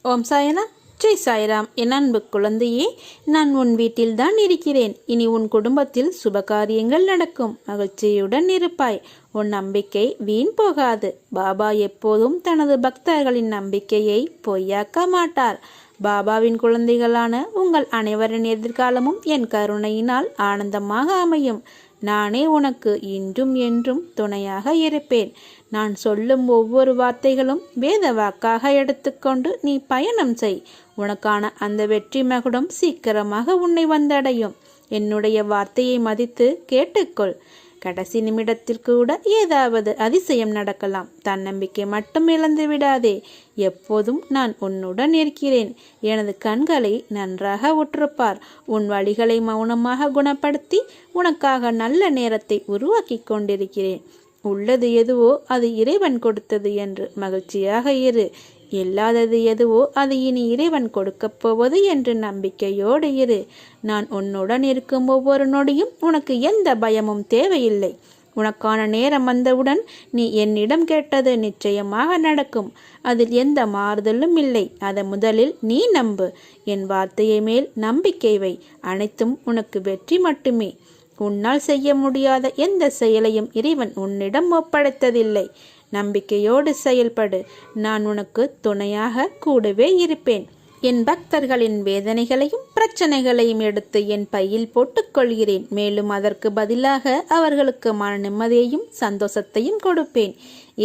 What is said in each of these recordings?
ஓம் சாய்ராம், ஜெய் சாய்ராம். என் அன்பு குழந்தையே, நான் உன் வீட்டில்தான் இருக்கிறேன். இனி உன் குடும்பத்தில் சுபகாரியங்கள் நடக்கும். மகிழ்ச்சியுடன் இருப்பாய். உன் நம்பிக்கை வீண் போகாது. பாபா எப்போதும் தனது பக்தர்களின் நம்பிக்கையை பொய்யாக்க மாட்டார். பாபாவின் குழந்தைகளான உங்கள் அனைவரின் எதிர்காலமும் என் கருணையினால் ஆனந்தமாக அமையும். நானே உனக்கு இன்றும் என்றும் துணையாக இருப்பேன். நான் சொல்லும் ஒவ்வொரு வார்த்தைகளும் வேத வாக்காக எடுத்துக்கொண்டு நீ பயணம் செய். உனக்கான அந்த வெற்றி மகுடம் சீக்கிரமாக உன்னை வந்தடையும். என்னுடைய வார்த்தையை மதித்து கேட்டுக்கொள். கடைசி நிமிடத்தில் கூட ஏதாவது அதிசயம் நடக்கலாம். தன்னம்பிக்கை மட்டும் இழந்து விடாதே. எப்போதும் நான் உன்னுடன் இருக்கிறேன். எனது கண்களை நன்றாக உற்றுப்பார். உன் வழிகளை மௌனமாக குணப்படுத்தி உனக்காக நல்ல நேரத்தை உருவாக்கி கொண்டிருக்கிறேன். உள்ளது எதுவோ அது இறைவன் கொடுத்தது என்று மகிழ்ச்சியாக இரு. இல்லாதது எதுவோ அது இனி இறைவன் கொடுக்கப் போவது என்று நம்பிக்கையோடு இரு. நான் உன்னுடன் இருக்கும் ஒவ்வொரு நொடியும் உனக்கு எந்த பயமும் தேவையில்லை. உனக்கான நேரம் வந்தவுடன் நீ என்னிடம் கேட்டது நிச்சயமாக நடக்கும். அதில் எந்த மாறுதலும் இல்லை. அதை முதலில் நீ நம்பு. என் வார்த்தையை மேல் நம்பிக்கை வை. அனைத்தும் உனக்கு வெற்றி மட்டுமே. உன்னால் செய்ய முடியாத எந்த செயலையும் இறைவன் உன்னிடம் ஒப்படைத்ததில்லை. நம்பிக்கையோடு செயல்படு. நான் உனக்கு துணையாக கூடவே இருப்பேன். என் பக்தர்களின் வேதனைகளையும் பிரச்சனைகளையும் எடுத்து என் பையில் போட்டுக்கொள்கிறேன். மேலும் அதற்கு பதிலாக அவர்களுக்கு மன நிம்மதியையும் சந்தோஷத்தையும் கொடுப்பேன்.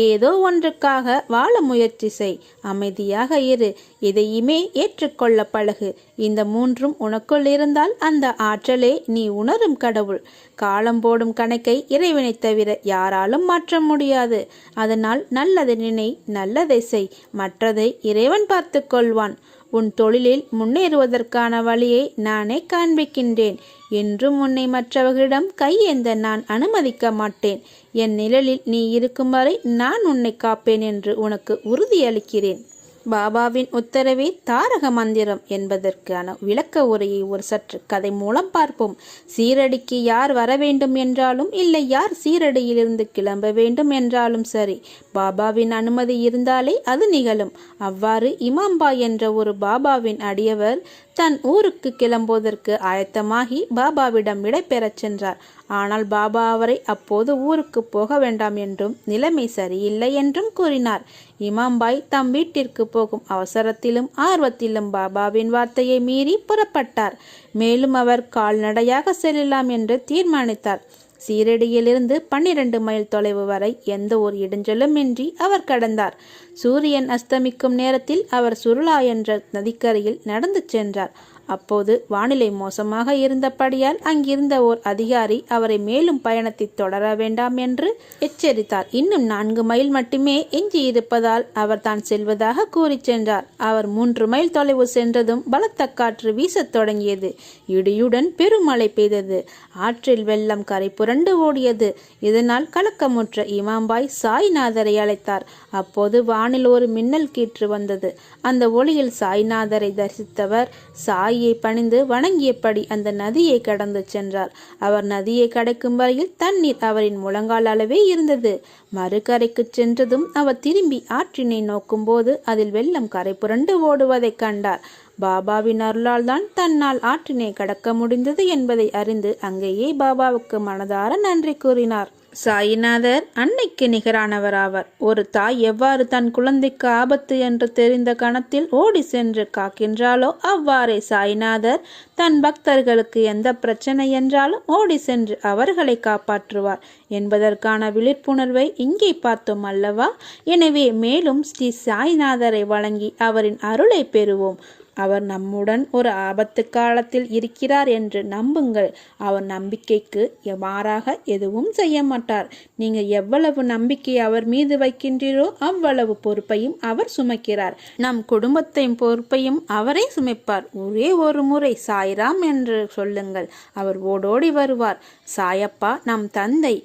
ஏதோ ஒன்றுக்காக வாழ முயற்சி செய். அமைதியாக இரு. எதையுமே ஏற்றுக்கொள்ள பழகு. இந்த மூன்றும் உனக்குள் இருந்தால் அந்த ஆற்றலே நீ உணரும் கடவுள். காலம் போடும் கணக்கை இறைவனை தவிர யாராலும் மாற்ற முடியாது. அதனால் நல்லதை நினை, நல்லதை செய். மற்றதை இறைவன் பார்த்து கொள்வான். உன் தொழிலில் முன்னேறுவதற்கான வழியை நானே காண்பிக்கின்றேன். என்றும் உன்னை மற்றவர்களிடம் கையேந்த நான் அனுமதிக்க மாட்டேன். என் நிழலில் நீ இருக்கும் வரை நான் உன்னை காப்பேன் என்று உனக்கு உறுதியளிக்கிறேன். பாபாவின் உத்தரவே தாரக மந்திரம் என்பதற்கான விளக்க உரையை ஒரு சற்று கதை மூலம் பார்ப்போம். சீரடிக்கு யார் வர வேண்டும் என்றாலும் இல்லை, யார் சீரடியிலிருந்து கிளம்ப வேண்டும் என்றாலும் சரி, பாபாவின் அனுமதி இருந்தாலே அது நிகழும். அவ்வாறு இமாம்பாய் என்ற ஒரு பாபாவின் அடியவர் தன் ஊருக்கு கிளம்புவதற்கு ஆயத்தமாகி பாபாவிடம் விடை பெறச் சென்றார். ஆனால் பாபா அவரை அப்போது ஊருக்கு போக வேண்டாம் என்றும் நிலைமை சரியில்லை என்றும் கூறினார். இமாம்பாய் தம் வீட்டிற்கு போகும் அவசரத்திலும் ஆர்வத்திலும் பாபாவின் வார்த்தையை மீறி புறப்பட்டார். மேலும் அவர் கால்நடையாக செல்லலாம் என்று தீர்மானித்தார். சீரடியிலிருந்து 12 மைல் தொலைவு வரை எந்த ஒரு இடைஞ்சலும் இன்றி அவர் கடந்தார். சூரியன் அஸ்தமிக்கும் நேரத்தில் அவர் சுருளா என்ற நதிக்கரையில் நடந்து சென்றார். அப்போது வானிலை மோசமாக இருந்தபடியால் அங்கிருந்த ஓர் அதிகாரி அவரை மேலும் பயணத்தை தொடர வேண்டாம் என்று எச்சரித்தார். இன்னும் 4 மைல் மட்டுமே எஞ்சி இருப்பதால் அவர் தான் செல்வதாக கூறி சென்றார். அவர் 3 மைல் தொலைவு சென்றதும் பலத்த காற்று வீசத் தொடங்கியது. இடியுடன் பெருமழை பெய்தது. ஆற்றில் வெள்ளம் கரை புரண்டு ஓடியது. இதனால் கலக்கமுற்ற இமாம்பாய் சாய்நாதரை அழைத்தார். அப்போது வானில் ஒரு மின்னல் கீற்று வந்தது. அந்த ஒளியில் சாய்நாதரை தரிசித்தவர் சாயை பணிந்து வணங்கியபடி அந்த நதியை கடந்து சென்றார். அவர் நதியை கடக்கும் வரையில் தண்ணீர் அவரின் முழங்கால் அளவே இருந்தது. மறுகரைக்கு சென்றதும் அவர் திரும்பி ஆற்றினை நோக்கும் போது அதில் வெள்ளம் கரை புரண்டு ஓடுவதை கண்டார். பாபாவின் அருளால் தான் தன்னால் ஆற்றினை கடக்க முடிந்தது என்பதை அறிந்து அங்கேயே பாபாவுக்கு மனதார நன்றி கூறினார். சாய்நாதர் அன்னைக்கு நிகரானவராவர். ஒரு தாய் எவ்வாறு தன் குழந்தைக்கு ஆபத்து என்று தெரிந்த கணத்தில் ஓடி சென்று காக்கின்றாலோ அவ்வாறே சாய்நாதர் தன் பக்தர்களுக்கு எந்த பிரச்சனை என்றாலும் ஓடி சென்று அவர்களை காப்பாற்றுவார் என்பதற்கான விழிப்புணர்வை இங்கே பார்த்தோம் அல்லவா? எனவே மேலும் ஸ்ரீ சாய்நாதரை வழங்கி அவரின் அருளை பெறுவோம். அவர் நம்முடன் ஒரு ஆபத்து காலத்தில் இருக்கிறார் என்று நம்புங்கள். அவர் நம்பிக்கைக்கு மாறாக எதுவும் செய்ய மாட்டார். நீங்கள் எவ்வளவு நம்பிக்கை அவர் மீது வைக்கின்றீரோ அவ்வளவு பொறுப்பையும் அவர் சுமக்கிறார். நம் குடும்பத்தையும் பொறுப்பையும் அவரே சுமைப்பார். ஒரே ஒரு முறை சாய்ராம் என்று சொல்லுங்கள், அவர் ஓடோடி வருவார். சாயப்பா நம் தந்தை.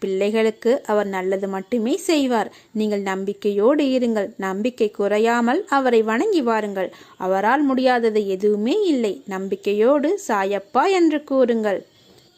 பிள்ளைகளுக்கு அவர் நல்லது மட்டுமே செய்வார். நீங்கள் நம்பிக்கையோடு இருங்கள். நம்பிக்கை குறையாமல் அவரை வணங்கி வாருங்கள். அவரால் முடியாதது எதுவுமே இல்லை. நம்பிக்கையோடு சாயப்பா என்று கூறுங்கள்.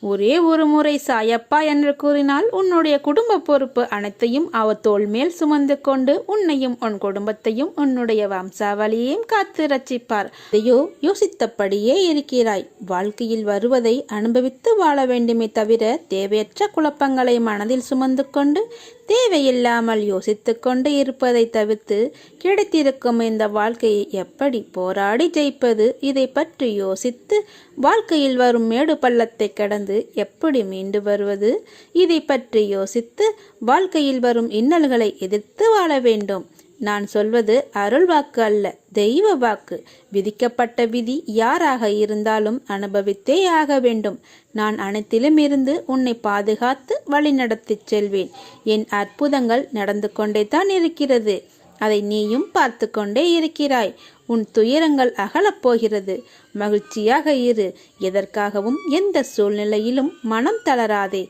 ஒரே ஒரு முறை சாயப்பா என்று கூறினால் உன்னுடைய குடும்ப பொறுப்பு அனைத்தையும் அவர் தோள் மேல் சுமந்து கொண்டு உன்னையும் உன் குடும்பத்தையும் உன்னுடைய வம்சாவளியையும் காத்து ரட்சிப்பார். அதையோ யோசித்தபடியே இருக்கிறாய். வாழ்க்கையில் வருவதை அனுபவித்து வாழ வேண்டுமே தவிர தேவையற்ற குழப்பங்களை மனதில் சுமந்து கொண்டு தேவையில்லாமல் யோசித்து கொண்டு இருப்பதை தவிர்த்து கிடைத்திருக்கும் இந்த வாழ்க்கையை எப்படி போராடி ஜெயிப்பது, இதை பற்றி யோசித்து வாழ்க்கையில் வரும் மேடு பள்ளத்தை கடந்து எப்படி மீண்டு வருவது, இதை பற்றி யோசித்து வாழ்க்கையில் வரும் இன்னல்களை எதிர்த்து வாழ வேண்டும். நான் சொல்வது அருள் வாக்கு அல்ல, தெய்வ வாக்கு. விதிக்கப்பட்ட விதி யாராக இருந்தாலும் அனுபவித்தே ஆக வேண்டும். நான் அனைத்திலும் இருந்து உன்னை பாதுகாத்து வழிநடத்தி செல்வேன். என் அற்புதங்கள் நடந்து கொண்டே தான் இருக்கிறது. அதை நீயும் பார்த்து கொண்டே இருக்கிறாய். உன் துயரங்கள் அகலப் போகிறது. மகிழ்ச்சியாக இரு. எதற்காகவும் எந்த சூழ்நிலையிலும் மனம் தளராதே.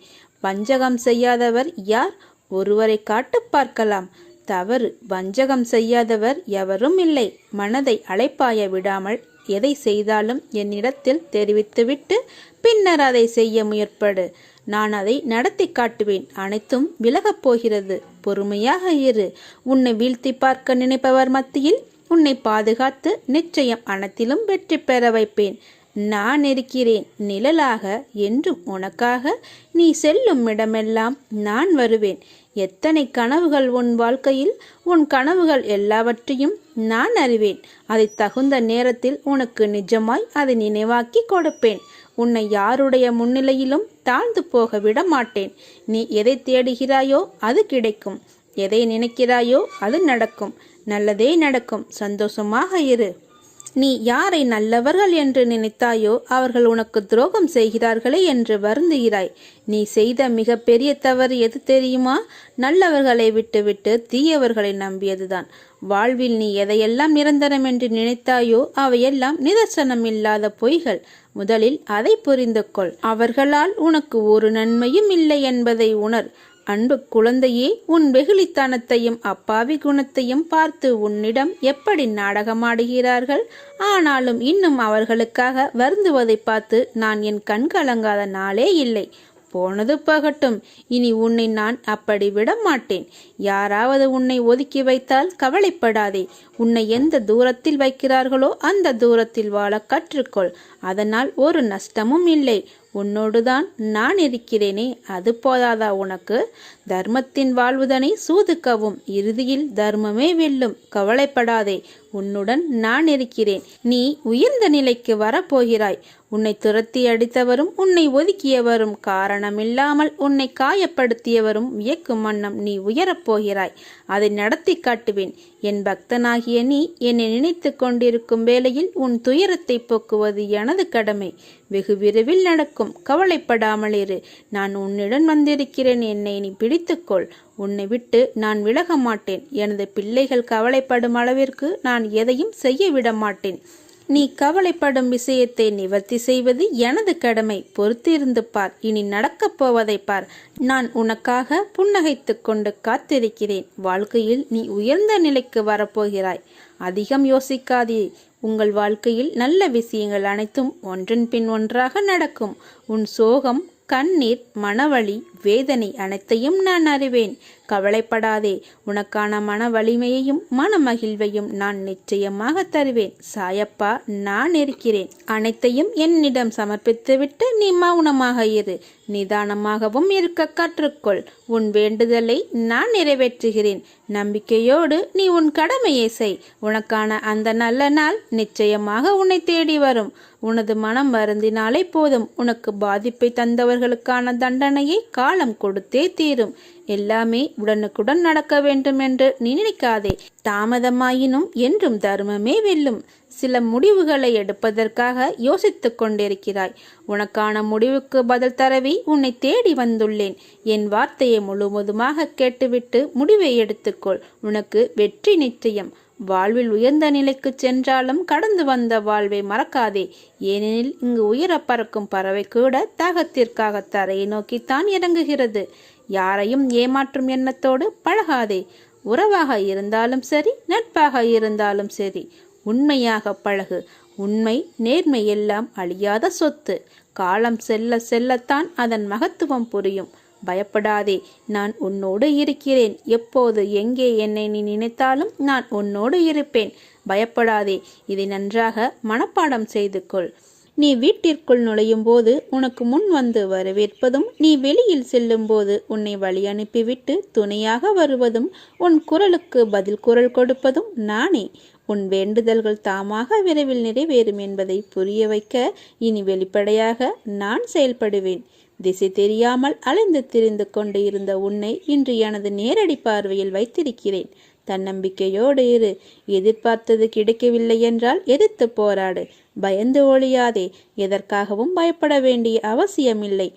வஞ்சகம் செய்யாதவர் யார்? ஒருவரை காட்டு பார்க்கலாம். தவறு. வஞ்சகம் செய்யாதவர் எவரும் இல்லை. மனதை அலைப்பாய விடாமல் எதை செய்தாலும் என்னிடத்தில் தெரிவித்துவிட்டு பின்னர் அதை செய்ய முயற்படு. நான் அதை நடத்தி காட்டுவேன். அனைத்தும் விலகப் போகிறது. பொறுமையாக இரு. உன்னை வீழ்த்தி பார்க்க நினைப்பவர் மத்தியில் உன்னை பாதுகாத்து நிச்சயம் அனைத்திலும் வெற்றி பெற வைப்பேன். நான் இருக்கிறேன் நிழலாக என்றும் உனக்காக. நீ செல்லும் இடமெல்லாம் நான் வருவேன். எத்தனை கனவுகள் உன் வாழ்க்கையில், உன் கனவுகள் எல்லாவற்றையும் நான் அறிவேன். அதை தகுந்த நேரத்தில் உனக்கு நிஜமாய் அதை நினைவாக்கி கொடுப்பேன். உன்னை யாருடைய முன்னிலையிலும் தாழ்ந்து போக விட மாட்டேன். நீ எதை தேடுகிறாயோ அது கிடைக்கும். எதை நினைக்கிறாயோ அது நடக்கும். நல்லதே நடக்கும். சந்தோஷமாக இரு. நீ யாரை நல்லவர்கள் என்று நினைத்தாயோ அவர்கள் உனக்கு துரோகம் செய்கிறார்களே என்று வருந்துகிறாய். நீ செய்த மிக பெரிய தவறு எது தெரியுமா? நல்லவர்களை விட்டுவிட்டு தீயவர்களை நம்பியதுதான். வாழ்வில் நீ எதையெல்லாம் நிரந்தரம் என்று நினைத்தாயோ அவையெல்லாம் நிதர்சனம் இல்லாத பொய்கள். முதலில் அதை புரிந்து கொள். அவர்களால் உனக்கு ஒரு நன்மையும் இல்லை என்பதை உணர். அன்பு குழந்தையே, உன் வெகுளித்தனத்தையும் அப்பாவி குணத்தையும் பார்த்து உன்னிடம் எப்படி நாடகமாடுகிறார்கள். ஆனாலும் இன்னும் அவர்களுக்காக வருந்துவதை பார்த்து நான் என் கண் கலங்காத நாளே இல்லை. போனது போகட்டும். இனி உன்னை நான் அப்படி விட மாட்டேன். யாராவது உன்னை ஒதுக்கி வைத்தால் கவலைப்படாதே. உன்னை எந்த தூரத்தில் வைக்கிறார்களோ அந்த தூரத்தில் வாழ கற்றுக்கொள். அதனால் ஒரு நஷ்டமும் இல்லை. உன்னோடுதான் நான் இருக்கிறேனே, அது போதாதா உனக்கு? தர்மத்தின் வாழ்வுதனை சூதுக்கவும் இறுதியில் தர்மமே வெல்லும். கவலைப்படாதே, உன்னுடன் நான் இருக்கிறேன். நீ உயர்ந்த நிலைக்கு வரப்போகிறாய். உன்னை துரத்தி அடித்தவரும் உன்னை ஒதுக்கியவரும் காரணமில்லாமல் உன்னை காயப்படுத்தியவரும் வியக்கும் வண்ணம் நீ உயரப்போகிறாய். அதை நடத்தி காட்டுவேன். என் பக்தனாகிய நீ என்னை நினைத்து கொண்டிருக்கும் வேளையில் உன் துயரத்தை போக்குவது எனது கடமை. வெகு விரைவில் நடக்கும். கவலைப்படாமல் இரு. நான் உன்னிடம் வந்திருக்கிறேன். என்னை நீ பிடித்துக்கொள். உன்னை விட்டு நான் விலக மாட்டேன். எனது பிள்ளைகள் கவலைப்படும் அளவிற்கு நான் எதையும் செய்ய விட மாட்டேன். நீ கவலைப்படும் விஷயத்தை நிவர்த்தி செய்வது எனது கடமை. பொறுத்திருந்து பார். இனி நடக்கப் போவதை பார். நான் உனக்காக புன்னகைத்து கொண்டு காத்திருக்கிறேன். வாழ்க்கையில் நீ உயர்ந்த நிலைக்கு வரப்போகிறாய். அதிகம் யோசிக்காதே. உங்கள் வாழ்க்கையில் நல்ல விஷயங்கள் அனைத்தும் ஒன்றன் பின் ஒன்றாக நடக்கும். உன் சோகம், கண்ணீர், மனவலி, வேதனை அனைத்தையும் நான் அறிவேன். கவலைப்படாதே. உனக்கான மன வலிமையையும் மன மகிழ்வையும் நான் நிச்சயமாக தருவேன். சாயப்பா நான் இருக்கிறேன். அனைத்தையும் என்னிடம் சமர்ப்பித்துவிட்டு நீ மௌனமாக இரு. நிதானமாகவும் இருக்க கற்றுக்கொள். உன் வேண்டுதலை நான் நிறைவேற்றுகிறேன். நம்பிக்கையோடு நீ உன் கடமையை செய். உனக்கான அந்த நல்ல நாள் நிச்சயமாக உன்னை தேடி வரும். உனது மனம் வருந்தினாலே போதும். உனக்கு பாதிப்பை தந்தவர்களுக்கான தண்டனையை காலம் கொடுத்தே தீரும். எல்லாமே உடனுக்குடன் நடக்க வேண்டும் என்று நினைக்காதே. தாமதமாயினும் என்றும் தர்மமே வெல்லும். சில முடிவுகளை எடுப்பதற்காக யோசித்து கொண்டிருக்கிறாய். உனக்கான முடிவுக்கு பதில் தரவே உன்னை தேடி வந்துள்ளேன். என் வார்த்தையை முழுவதுமாக கேட்டுவிட்டு முடிவை எடுத்துக்கொள். உனக்கு வெற்றி நிச்சயம். வாழ்வில் உயர்ந்த நிலைக்கு சென்றாலும் கடந்து வந்த வாழ்வை மறக்காதே. ஏனெனில் இங்கு உயர பறக்கும் பறவை கூட தாகத்திற்காக தரையை நோக்கித்தான் இறங்குகிறது. யாரையும் ஏமாற்றும் எண்ணத்தோடு பழகாதே. உறவாக இருந்தாலும் சரி, நட்பாக இருந்தாலும் சரி, உண்மையாக பழகு. உண்மை நேர்மை எல்லாம் அழியாத சொத்து. காலம் செல்ல செல்லத்தான் அதன் மகத்துவம் புரியும். பயப்படாதே, நான் உன்னோடு இருக்கிறேன். எப்போது எங்கே என்னை நீ நினைத்தாலும் நான் உன்னோடு இருப்பேன். பயப்படாதே. இதை நன்றாக மனப்பாடம் செய்து கொள். நீ வீட்டிற்குள் நுழையும் போது உனக்கு முன் வந்து வரவேற்பதும், நீ வெளியில் செல்லும் போது உன்னை வழி அனுப்பிவிட்டு துணையாக வருவதும், உன் குரலுக்கு பதில் குரல் கொடுப்பதும் நானே. உன் வேண்டுதல்கள் தாமாக விரைவில் நிறைவேறும் என்பதை புரிய வைக்க இனி வெளிப்படையாக நான் செயல்படுவேன். திசை தெரியாமல் அலைந்து திரிந்து கொண்டு இருந்த உன்னை இன்று எனது நேரடி பார்வையில் வைத்திருக்கிறேன். தன்னம்பிக்கையோடு இரு. எதிர்பார்த்தது கிடைக்கவில்லை என்றால் எதிர்த்து போராடு. பயந்து ஒழியாதே. எதற்காகவும் பயப்பட வேண்டிய அவசியமில்லை.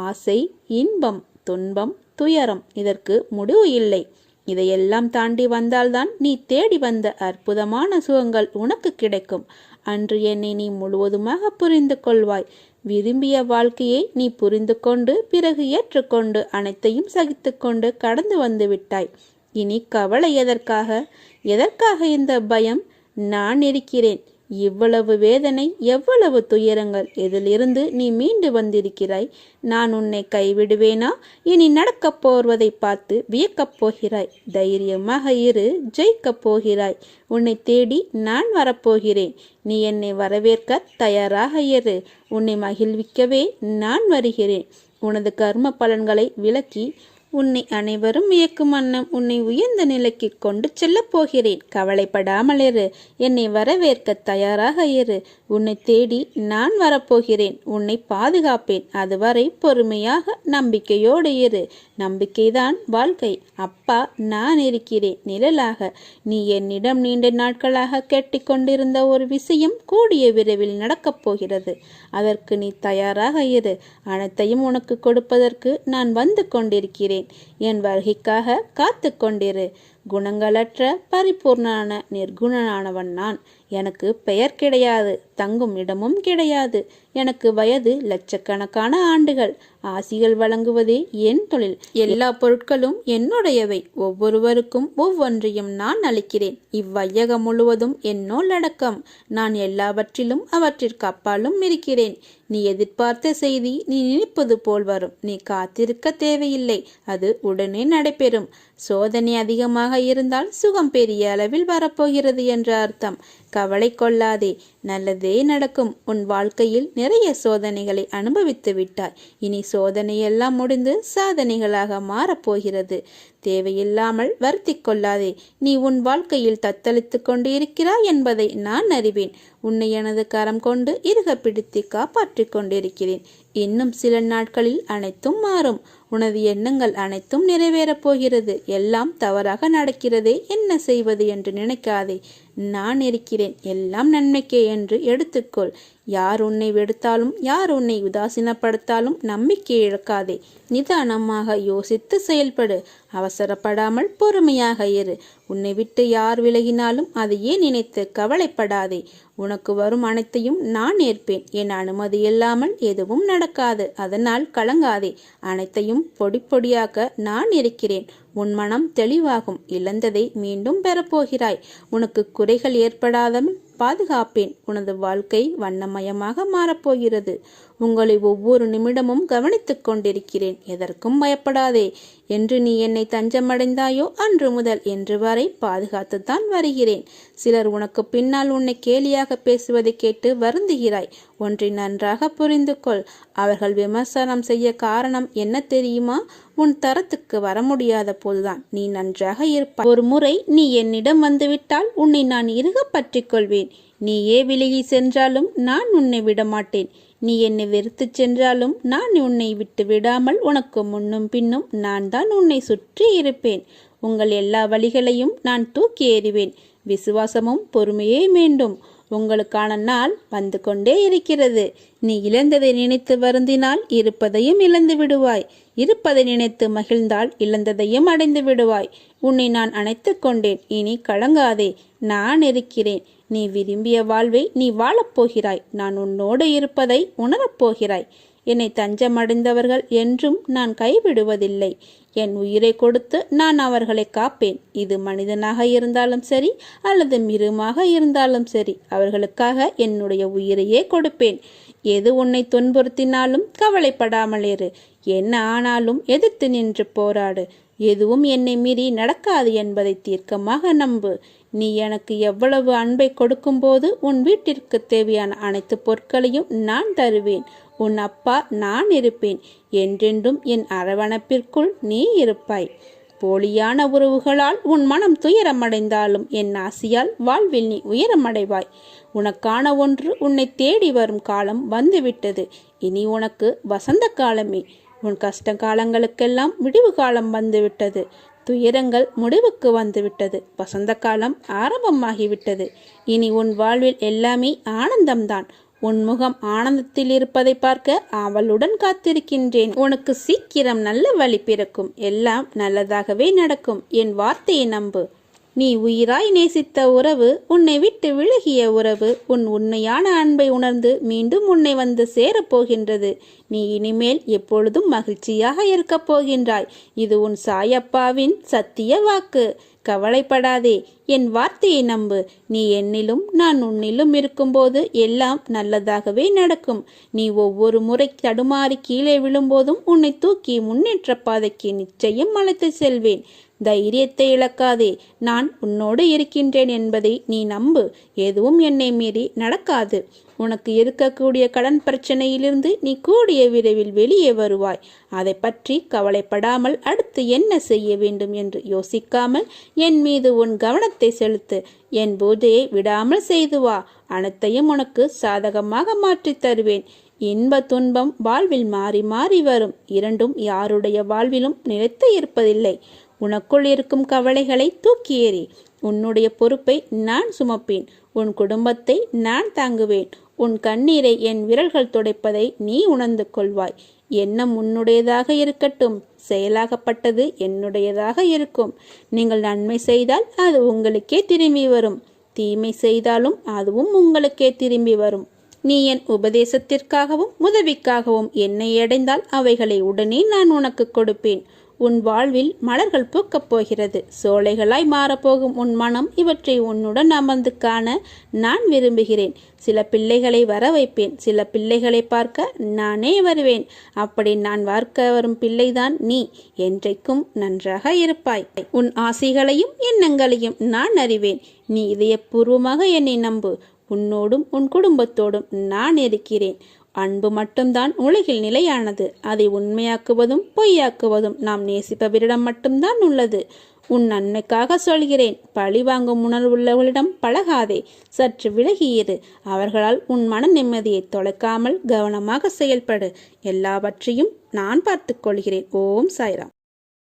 ஆசை, இன்பம், துன்பம், துயரம் இதற்கு முடிவு இல்லை. இதையெல்லாம் தாண்டி வந்தால்தான் நீ தேடி வந்த அற்புதமான சுகங்கள் உனக்கு கிடைக்கும். அன்று என்னை நீ முழுவதுமாக புரிந்து கொள்வாய். விரும்பிய வாழ்க்கையை நீ புரிந்து கொண்டு பிறகு ஏற்றுக்கொண்டு அனைத்தையும் சகித்து கொண்டு கடந்து வந்து விட்டாய். இனி கவலை எதற்காக? எதற்காக இந்த பயம்? நான் இருக்கிறேன். இவ்வளவு வேதனை, எவ்வளவு துயரங்கள், இதிலிருந்து நீ மீண்டு வந்திருக்கிறாய். நான் உன்னை கைவிடுவேனா? இனி நடக்கப் போவதை பார்த்து வியக்கப் போகிறாய். தைரியமாக இரு, ஜெயிக்கப் போகிறாய். உன்னை தேடி நான் வரப்போகிறேன். நீ என்னை வரவேற்க தயாராக இரு. உன்னை மகிழ்விக்கவே நான் வருகிறேன். உனது கர்ம பலன்களை விலக்கி உன்னை அனைவரும் வியக்கும் வண்ணம் உன்னை உயர்ந்த நிலைக்கு கொண்டு செல்லப் போகிறேன். கவலைப்படாமல் இரு. என்னை வரவேற்க தயாராக இரு. உன்னை தேடி நான் வரப்போகிறேன். உன்னை பாதுகாப்பேன். அதுவரை பொறுமையாக நம்பிக்கையோடு இரு. நம்பிக்கைதான் வாழ்க்கை. அப்பா, நான் இருக்கிறேன் நிழலாக. நீ என்னிடம் நீண்ட நாட்களாக கேட்டுக்கொண்டிருந்த ஒரு விஷயம் கூடிய விரைவில் நடக்கப் போகிறது. அதற்கு நீ தயாராக இரு. அனைத்தையும் உனக்கு கொடுப்பதற்கு நான் வந்து கொண்டிருக்கிறேன். என் வருகைக்காக காத்து கொண்டிரு. குணங்களற்ற பரிபூர்ணான நிர்குணனானவன் நான். எனக்கு பெயர் கிடையாது, தங்கும் இடமும் கிடையாது. எனக்கு வயது லட்சக்கணக்கான ஆண்டுகள். ஆசிகள் வழங்குவதே என் தொழில். எல்லா பொருட்களும் என்னுடையவை. ஒவ்வொருவருக்கும் ஒவ்வொன்றையும் நான் அளிக்கிறேன். இவ்வையகம் முழுவதும் என்னோல் அடக்கம். நான் எல்லாவற்றிலும் அவற்றிற்கு அப்பாலும் இருக்கிறேன். நீ எதிர்பார்த்த செய்தி நீ நினைப்பது போல் வரும். நீ காத்திருக்க தேவையில்லை. அது உடனே நடைபெறும். சோதனை அதிகமாக இருந்தால் சுகம் பெரிய அளவில் வரப்போகிறது என்ற அர்த்தம். கவலை கொள்ளாதே, நல்லதே நடக்கும். உன் வாழ்க்கையில் நிறைய சோதனைகளை அனுபவித்து விட்டாய். இனி சோதனையெல்லாம் முடிந்து சாதனைகளாக மாறப்போகிறது. தேவையில்லாமல் வருத்தி கொள்ளாதே. நீ உன் வாழ்க்கையில் தத்தளித்து கொண்டு இருக்கிறாய் என்பதை நான் அறிவேன். உன்னை எனது கரம் கொண்டு இறுக பிடித்து காப்பாற்றி கொண்டிருக்கிறேன். இன்னும் சில நாட்களில் அனைத்தும் மாறும். உனது எண்ணங்கள் அனைத்தும் நிறைவேறப் போகிறது. எல்லாம் தவறாக நடக்கிறதே, என்ன செய்வது என்று நினைக்காதே. நான் இருக்கிறேன். எல்லாம் நன்மைக்கே என்று எடுத்துக்கொள். யார் உன்னை வெறுத்தாலும், யார் உன்னை உதாசீனப்படுத்தாலும் நம்பிக்கை இழக்காதே. நிதானமாக யோசித்து செயல்படு. அவசரப்படாமல் பொறுமையாக இரு. உன்னை விட்டு யார் விலகினாலும் அதையே நினைத்து கவலைப்படாதே. உனக்கு வரும் அனைத்தையும் நான் ஏற்பேன். என் அனுமதி இல்லாமல் எதுவும் நடக்காது. அதனால் கலங்காதே. அனைத்தையும் பொடி பொடியாக்க நான் இருக்கிறேன். உன் மனம் தெளிவாகும். இழந்ததை மீண்டும் பெறப்போகிறாய். உனக்கு குறைகள் ஏற்படாமல் பாதுகாப்பேன். உனது வாழ்க்கை வண்ணமயமாக மாறப்போகிறது. உங்களை ஒவ்வொரு நிமிடமும் கவனித்துக் கொண்டிருக்கிறேன். எதற்கும் பயப்படாதே. என்று நீ என்னை தஞ்சமடைந்தாயோ அன்று முதல் இன்று வரை பாதுகாத்துத்தான் வருகிறேன். சிலர் உனக்கு பின்னால் உன்னை கேலியாக பேசுவதை கேட்டு வருந்துகிறாய். ஒன்றை நன்றாக புரிந்து கொள். அவர்கள் விமர்சனம் செய்ய காரணம் என்ன தெரியுமா? உன் தரத்துக்கு வர முடியாத போதுதான் நீ நன்றாக இருப்பாய். ஒரு முறை நீ என்னிடம் வந்துவிட்டால் உன்னை நான் இறுக பற்றி கொள்வேன். நீயே விலகி சென்றாலும் நான் உன்னை விடமாட்டேன். நீ என்னை வெறுத்து சென்றாலும் நான் உன்னை விட்டு விடாமல் உனக்கு முன்னும் பின்னும் நான் தான் உன்னை சுற்றி இருப்பேன். உங்கள் எல்லா வழிகளையும் நான் தூக்கி எறிவேன். விசுவாசமும் பொறுமையே வேண்டும். உங்களுக்கான நாள் வந்து கொண்டே இருக்கிறது. நீ இழந்ததை நினைத்து வருந்தினால் இருப்பதையும் இழந்து விடுவாய். இருப்பதை நினைத்து மகிழ்ந்தால் இழந்ததையும் அடைந்து விடுவாய். உன்னை நான் அணைத்து கொண்டேன். இனி கலங்காதே. நான் இருக்கிறேன். நீ விரும்பிய வாழ்வை நீ வாழப்போகிறாய். நான் உன்னோடு இருப்பதை உணரப்போகிறாய். என்னை தஞ்சமடைந்தவர்கள் என்றும் நான் கைவிடுவதில்லை. என் உயிரை கொடுத்து நான் அவர்களை காப்பேன். இது மனிதனாக இருந்தாலும் சரி அல்லது மிருகமாக இருந்தாலும் சரி, அவர்களுக்காக என்னுடைய உயிரையே கொடுப்பேன். எது உன்னை துன்புறுத்தினாலும் கவலைப்படாமல் இரு. என்ன ஆனாலும் எதிர்த்து நின்று போராடு. எதுவும் என்னை மீறி நடக்காது என்பதை தீர்க்கமாக நம்பு. நீ எனக்கு எவ்வளவு அன்பை கொடுக்கும்போது உன் வீட்டிற்கு தேவையான அனைத்து பொருட்களையும் நான் தருவேன். உன் அப்பா நான் இருப்பேன். என்றென்றும் என் அரவணைப்பிற்குள் நீ இருப்பாய். போலியான உறவுகளால் உன் மனம் துயரமடைந்தாலும் என் ஆசியால் வாழ்வில் நீ உயரமடைவாய். உனக்கான ஒன்று உன்னை தேடி வரும் காலம் வந்துவிட்டது. இனி உனக்கு வசந்த காலமே. உன் கஷ்ட காலங்களுக்கெல்லாம் முடிவு காலம் வந்துவிட்டது. துயரங்கள் முடிவுக்கு வந்துவிட்டது. வசந்த காலம் ஆரம்பமாகிவிட்டது. இனி உன் வாழ்வில் எல்லாமே ஆனந்தம்தான். உன் முகம் ஆனந்தத்தில் இருப்பதை பார்க்க அவளுடன் காத்திருக்கின்றேன். உனக்கு சீக்கிரம் நல்ல வழி பிறக்கும். எல்லாம் நல்லதாகவே நடக்கும். என் வார்த்தையை நம்பு. நீ உயிராய் நேசித்த உறவு, உன்னை விட்டு விலகிய உறவு, உன் உண்மையான அன்பை உணர்ந்து மீண்டும் உன்னை வந்து சேரப்போகின்றது. நீ இனிமேல் எப்பொழுதும் மகிழ்ச்சியாக இருக்கப் போகின்றாய். இது உன் சாயப்பாவின் சத்திய வாக்கு. கவலைப்படாதே, என் வார்த்தையை நம்பு. நீ என்னிலும் நான் உன்னிலும் இருக்கும்போது எல்லாம் நல்லதாகவே நடக்கும். நீ ஒவ்வொரு முறை தடுமாறி கீழே விழும்போதும் உன்னை தூக்கி முன்னேற்ற பாதைக்கு நிச்சயம் அழைத்து செல்வேன். தைரியத்தை இழக்காதே. நான் உன்னோடு இருக்கின்றேன் என்பதை நீ நம்பு. எதுவும் என்னை மீறி நடக்காது. உனக்கு இருக்கக்கூடிய கடன் பிரச்சனையிலிருந்து நீ கூடிய விரைவில் வெளியே வருவாய். அதை பற்றி கவலைப்படாமல் அடுத்து என்ன செய்ய வேண்டும் என்று யோசிக்காமல் என் மீது உன் கவனத்தை செலுத்து. என் பூஜையை விடாமல் செய்து வா. அனைத்தையும் உனக்கு சாதகமாக மாற்றி தருவேன். இன்ப துன்பம் வாழ்வில் மாறி மாறி வரும். இரண்டும் யாருடைய வாழ்விலும் நிலைத்து இருப்பதில்லை. உனக்குள் இருக்கும் கவலைகளை தூக்கி எறி. உன்னுடைய பொறுப்பை நான் சுமப்பேன். உன் குடும்பத்தை நான் தாங்குவேன். உன் கண்ணீரை என் விரல்கள் துடைப்பதை நீ உணர்ந்து கொள்வாய். எண்ணம் உன்னுடையதாக இருக்கட்டும். செயலாகப்பட்டது என்னுடையதாக இருக்கும். நீங்கள் நன்மை செய்தால் அது உங்களுக்கே திரும்பி வரும். தீமை செய்தாலும் அதுவும் உங்களுக்கே திரும்பி வரும். நீ என் உபதேசத்திற்காகவும் உதவிக்காகவும் என்னை அடைந்தால் அவைகளை உடனே நான் உனக்கு கொடுப்பேன். உன் வாழ்வில் மலர்கள் பூக்கப் போகிறது. சோலைகளாய் மாறப்போகும் உன் மனம் இவற்றை உன்னுடன் அமர்ந்து காண நான் விரும்புகிறேன். சில பிள்ளைகளை வர வைப்பேன். சில பிள்ளைகளை பார்க்க நானே வருவேன். அப்படி நான் பார்க்க வரும் பிள்ளைதான் நீ. என்றைக்கும் நன்றாக இருப்பாய். உன் ஆசைகளையும் எண்ணங்களையும் நான் அறிவேன். நீ இதயபூர்வமாக என்னை நம்பு. உன்னோடும் உன் குடும்பத்தோடும் நான் இருக்கிறேன். அன்பு மட்டும்தான் உலகில் நிலையானது. அதை உண்மையாக்குவதும் பொய்யாக்குவதும் நாம் நேசிப்பவரிடம் மட்டும்தான் உள்ளது. உன் நன்மைக்காக சொல்கிறேன். பழி வாங்கும் உணர்வுள்ளவர்களிடம் பழகாதே. சற்று விலகியிரு. அவர்களால் உன் மன நிம்மதியை தொலைக்காமல் கவனமாக செயல்படு. எல்லாவற்றையும் நான் பார்த்துக் கொள்கிறேன். ஓம் சாய்ராம்.